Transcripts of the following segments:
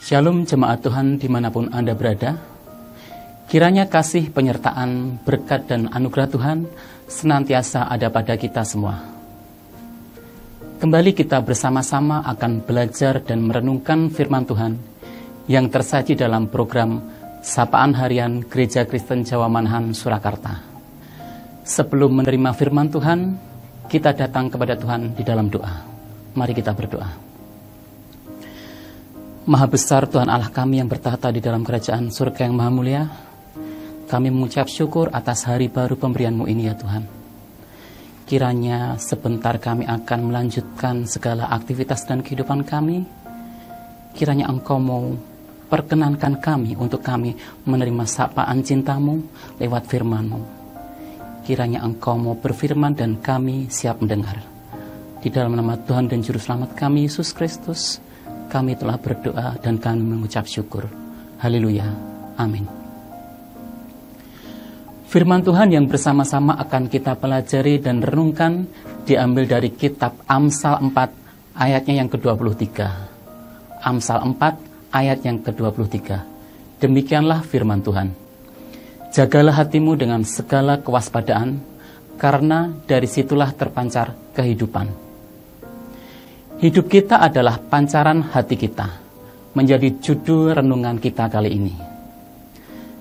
Shalom jemaat Tuhan dimanapun Anda berada. Kiranya kasih, penyertaan, berkat dan anugerah Tuhan senantiasa ada pada kita semua. Kembali kita bersama-sama akan belajar dan merenungkan firman Tuhan yang tersaji dalam program Sapaan Harian Gereja Kristen Jawa Manahan, Surakarta. Sebelum menerima firman Tuhan, kita datang kepada Tuhan di dalam doa. Mari kita berdoa. Maha besar Tuhan Allah kami yang bertahta di dalam kerajaan surga yang maha mulia, kami mengucap syukur atas hari baru pemberian-Mu ini ya Tuhan. Kiranya sebentar kami akan melanjutkan segala aktivitas dan kehidupan kami. Kiranya Engkau mau perkenankan kami untuk kami menerima sapaan cinta-Mu lewat firman-Mu. Kiranya Engkau mau berfirman dan kami siap mendengar. Di dalam nama Tuhan dan Juru Selamat kami, Yesus Kristus, kami telah berdoa dan kami mengucap syukur. Haleluya. Amin. Firman Tuhan yang bersama-sama akan kita pelajari dan renungkan diambil dari kitab Amsal 4 ayatnya yang ke-23. Amsal 4 ayat yang ke-23. Demikianlah firman Tuhan. Jagalah hatimu dengan segala kewaspadaan, karena dari situlah terpancar kehidupan. Hidup kita adalah pancaran hati kita, menjadi judul renungan kita kali ini.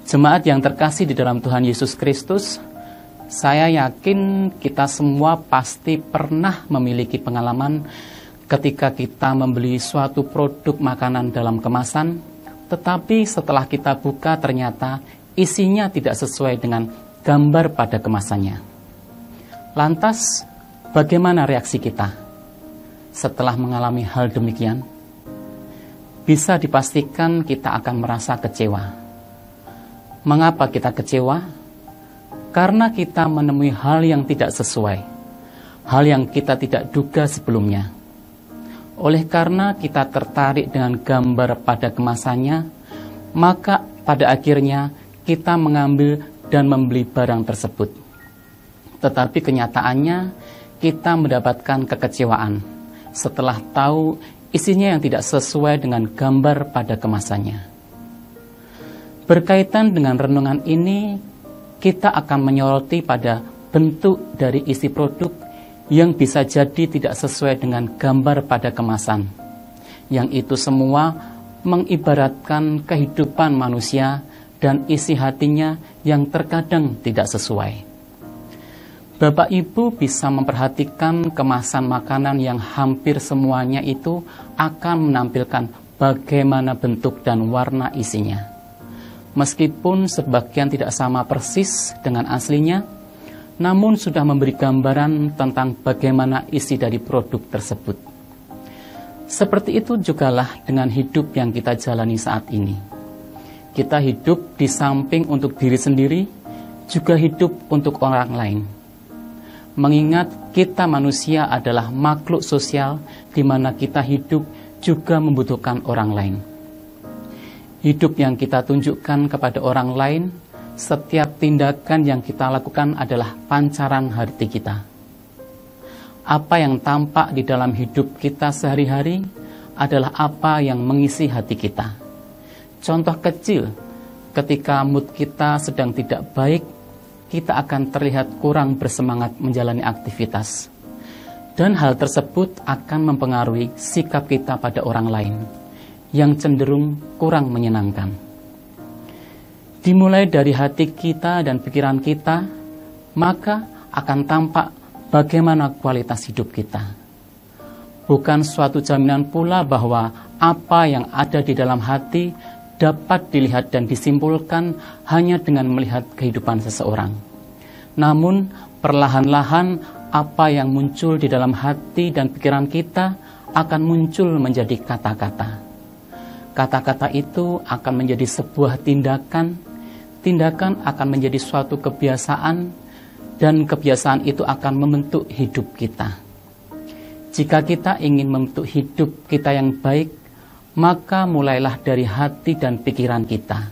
Jemaat yang terkasih di dalam Tuhan Yesus Kristus, saya yakin kita semua pasti pernah memiliki pengalaman ketika kita membeli suatu produk makanan dalam kemasan, tetapi setelah kita buka ternyata isinya tidak sesuai dengan gambar pada kemasannya. Lantas, bagaimana reaksi kita setelah mengalami hal demikian? Bisa dipastikan kita akan merasa kecewa. Mengapa kita kecewa? Karena kita menemui hal yang tidak sesuai, hal yang kita tidak duga sebelumnya. Oleh karena kita tertarik dengan gambar pada kemasannya, maka pada akhirnya kita mengambil dan membeli barang tersebut. Tetapi kenyataannya kita mendapatkan kekecewaan setelah tahu isinya yang tidak sesuai dengan gambar pada kemasannya. Berkaitan dengan renungan ini, kita akan menyoroti pada bentuk dari isi produk yang bisa jadi tidak sesuai dengan gambar pada kemasan. Yang itu semua mengibaratkan kehidupan manusia dan isi hatinya yang terkadang tidak sesuai. Bapak Ibu bisa memperhatikan kemasan makanan yang hampir semuanya itu akan menampilkan bagaimana bentuk dan warna isinya. Meskipun sebagian tidak sama persis dengan aslinya, namun sudah memberi gambaran tentang bagaimana isi dari produk tersebut. Seperti itu jugalah dengan hidup yang kita jalani saat ini. Kita hidup di samping untuk diri sendiri, juga hidup untuk orang lain. Mengingat kita manusia adalah makhluk sosial di mana kita hidup juga membutuhkan orang lain. Hidup yang kita tunjukkan kepada orang lain, setiap tindakan yang kita lakukan adalah pancaran hati kita. Apa yang tampak di dalam hidup kita sehari-hari adalah apa yang mengisi hati kita. Contoh kecil, ketika mood kita sedang tidak baik, kita akan terlihat kurang bersemangat menjalani aktivitas. Dan hal tersebut akan mempengaruhi sikap kita pada orang lain, yang cenderung kurang menyenangkan. Dimulai dari hati kita dan pikiran kita, maka akan tampak bagaimana kualitas hidup kita. Bukan suatu jaminan pula bahwa apa yang ada di dalam hati dapat dilihat dan disimpulkan hanya dengan melihat kehidupan seseorang. Namun, perlahan-lahan apa yang muncul di dalam hati dan pikiran kita akan muncul menjadi kata-kata. Kata-kata itu akan menjadi sebuah tindakan, tindakan akan menjadi suatu kebiasaan, dan kebiasaan itu akan membentuk hidup kita. Jika kita ingin membentuk hidup kita yang baik, maka mulailah dari hati dan pikiran kita.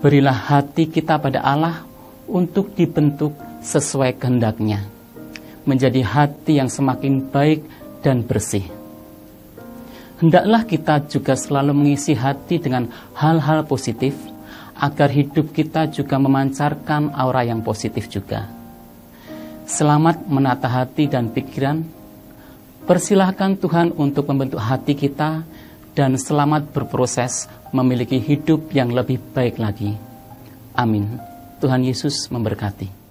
Berilah hati kita pada Allah untuk dibentuk sesuai kehendak-Nya, menjadi hati yang semakin baik dan bersih. hendaklah kita juga selalu mengisi hati dengan hal-hal positif, agar hidup kita juga memancarkan aura yang positif juga. Selamat menata hati dan pikiran. Persilahkan Tuhan untuk membentuk hati kita, dan selamat berproses memiliki hidup yang lebih baik lagi. Amin. Tuhan Yesus memberkati.